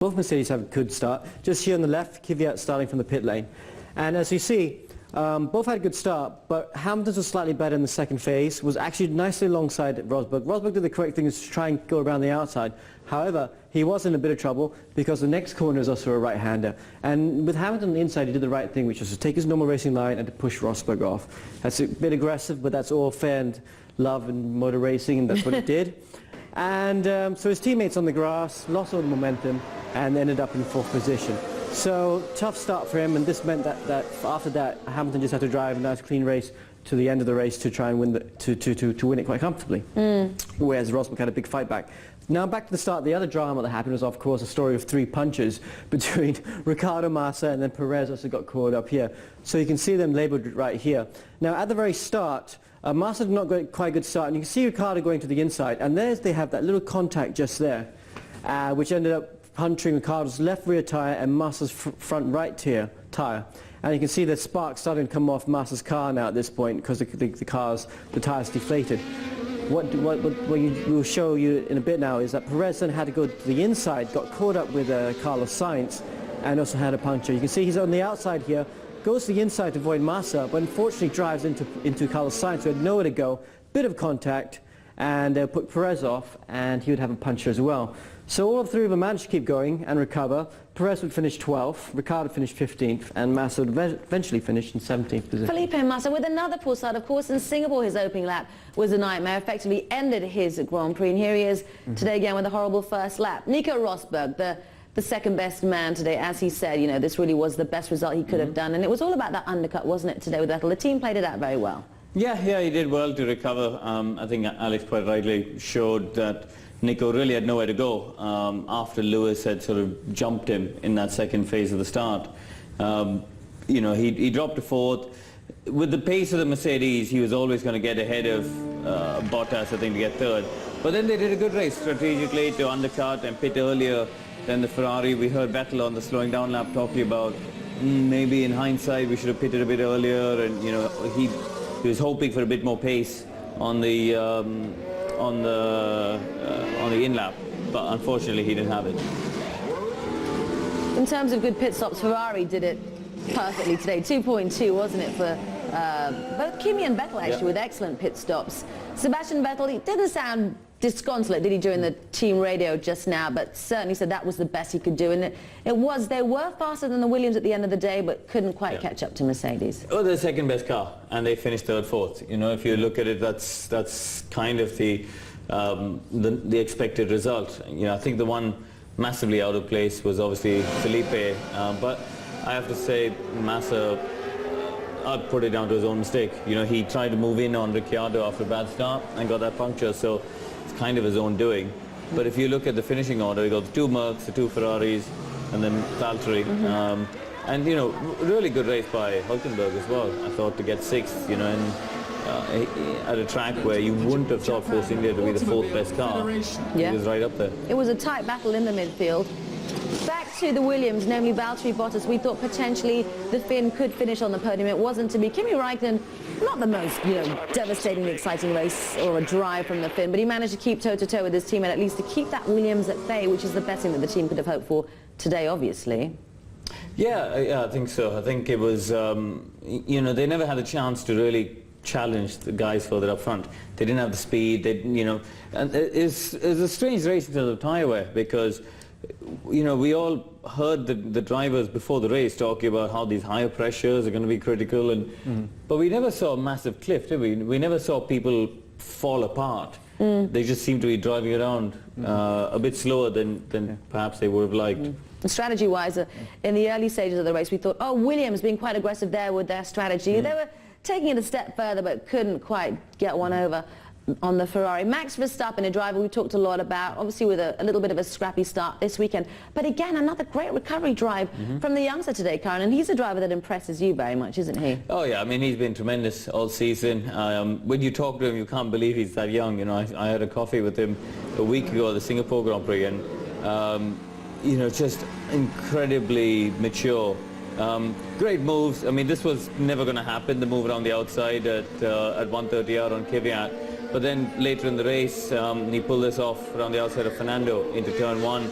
Both Mercedes have a good start. Just here on the left, Kvyat starting from the pit lane. And as you see, both had a good start, but Hamilton's was slightly better in the second phase, was actually nicely alongside Rosberg. Rosberg did the correct thing, is to try and go around the outside. However, he was in a bit of trouble because the next corner is also a right-hander. And with Hamilton on the inside, he did the right thing, which was to take his normal racing line and to push Rosberg off. That's a bit aggressive, but that's all fair and love and motor racing, and that's what he did. And so his teammates on the grass lost all the momentum and ended up in fourth position. So tough start for him, and this meant that after that Hamilton just had to drive a nice clean race to the end of the race to try and win to win it quite comfortably. Whereas Rosberg had a big fight back. Now back to the start, the other drama that happened was of course a story of three punches between Ricciardo, Massa, and then Perez also got caught up here. So you can see them labelled right here. Now at the very start, Massa did not get quite a good start, and you can see Ricciardo going to the inside, and there's they have that little contact just there, which ended up puncturing Ricciardo's left rear tyre and Massa's front right tyre. And you can see the sparks starting to come off Massa's car now at this point because the tyre's deflated. What we'll show you in a bit now is that Perez then had to go to the inside, got caught up with Carlos Sainz, and also had a puncture. You can see he's on the outside here, goes to the inside to avoid Massa, but unfortunately drives into Carlos Sainz, who had nowhere to go, bit of contact, and put Perez off, and he would have a puncture as well. So all three of them managed to keep going and recover. Perez would finish 12th, Ricciardo finished 15th, and Massa would eventually finish in 17th position. Felipe Massa with another poor start. Of course, in Singapore, his opening lap was a nightmare, effectively ended his Grand Prix, and here he is today again with a horrible first lap. Nico Rosberg, the second best man today, as he said, you know, this really was the best result he could have done, and it was all about that undercut, wasn't it, today with Vettel? The team played it out very well. Yeah, he did well to recover. I think Alex quite rightly showed that Nico really had nowhere to go after Lewis had sort of jumped him in that second phase of the start. You know, he dropped to fourth. With the pace of the Mercedes, he was always going to get ahead of Bottas, I think, to get third. But then they did a good race strategically to undercut and pit earlier than the Ferrari. We heard Vettel on the slowing down lap talking about maybe in hindsight we should have pitted a bit earlier, and you know he was hoping for a bit more pace on the in lap, but unfortunately he didn't have it. In terms of good pit stops, Ferrari did it perfectly today. 2.2, wasn't it, for both Kimi and Vettel actually, with excellent pit stops. Sebastian Vettel, he didn't sound disconsolate, did he, during the team radio just now, but certainly said that was the best he could do, and they were faster than the Williams at the end of the day, but couldn't quite catch up to Mercedes. Oh, they're the second best car, and they finished third, fourth. You know, if you look at it, that's kind of the expected result. You know, I think the one massively out of place was obviously Felipe, but I have to say Massa, I'd put it down to his own mistake. You know, he tried to move in on Ricciardo after a bad start and got that puncture, so it's kind of his own doing. But if you look at the finishing order, you got the two Mercs, the two Ferraris, and then Valtteri. And, you know, really good race by Hülkenberg as well, I thought, to get sixth, you know, and at a track where you wouldn't have thought Force India to be the fourth best car. He was right up there. It was a tight battle in the midfield. Back to the Williams, namely Valtteri Bottas. We thought potentially the Finn could finish on the podium. It wasn't to be. Kimi Räikkönen, not the most, you know, devastatingly exciting race or a drive from the Finn, but he managed to keep toe-to-toe with his team, and at least to keep that Williams at bay, which is the best thing that the team could have hoped for today, obviously. Yeah, I think so. I think it was, you know, they never had a chance to really challenge the guys further up front. They didn't have the speed, you know, and it's a strange race in terms of tyre wear, because you know, we all heard the drivers before the race talking about how these higher pressures are going to be critical, and but we never saw a massive cliff, did we? We never saw people fall apart. They just seemed to be driving around a bit slower than perhaps they would have liked. Strategy-wise, in the early stages of the race, we thought, oh, Williams being quite aggressive there with their strategy. They were taking it a step further, but couldn't quite get one over on the Ferrari. Max Verstappen, a driver we talked a lot about, obviously with a little bit of a scrappy start this weekend, but again another great recovery drive from the youngster today, Karen, and he's a driver that impresses you very much, isn't he? Oh yeah, I mean, he's been tremendous all season. When you talk to him, you can't believe he's that young. You know, I had a coffee with him a week ago at the Singapore Grand Prix, and you know, just incredibly mature. Great moves. I mean, this was never going to happen, the move around the outside at 130 out on Kvyat. But then later in the race, he pulled this off around the outside of Fernando into turn one.